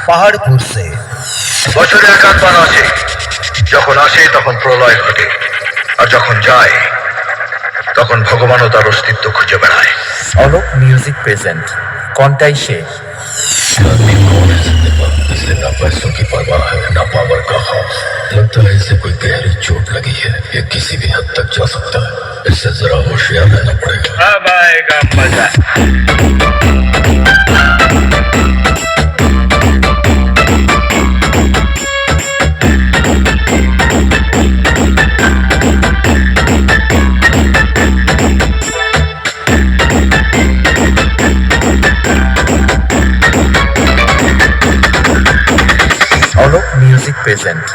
পাহাড় ঘুরছে। বছরে একাধবার আসে, যখন আসে তখন প্রলয় ঘটে, আর যখন যায় তখন ভগবানও তার অস্তিত্ব খুঁজে বেড়ায়। অলোক মিউজিক প্রেজেন্ট কন্টাই সে। आदमी कौन है जिंदगी पर इसे ना पैसों की परवाह है ना पावर का खौफ। लगता है इसे कोई गहरी चोट लगी है, ये किसी भी हद तक जा सकता है। इससे जरा होशियार रहना पड़ेगा। अब आएगा मजा। Alok music present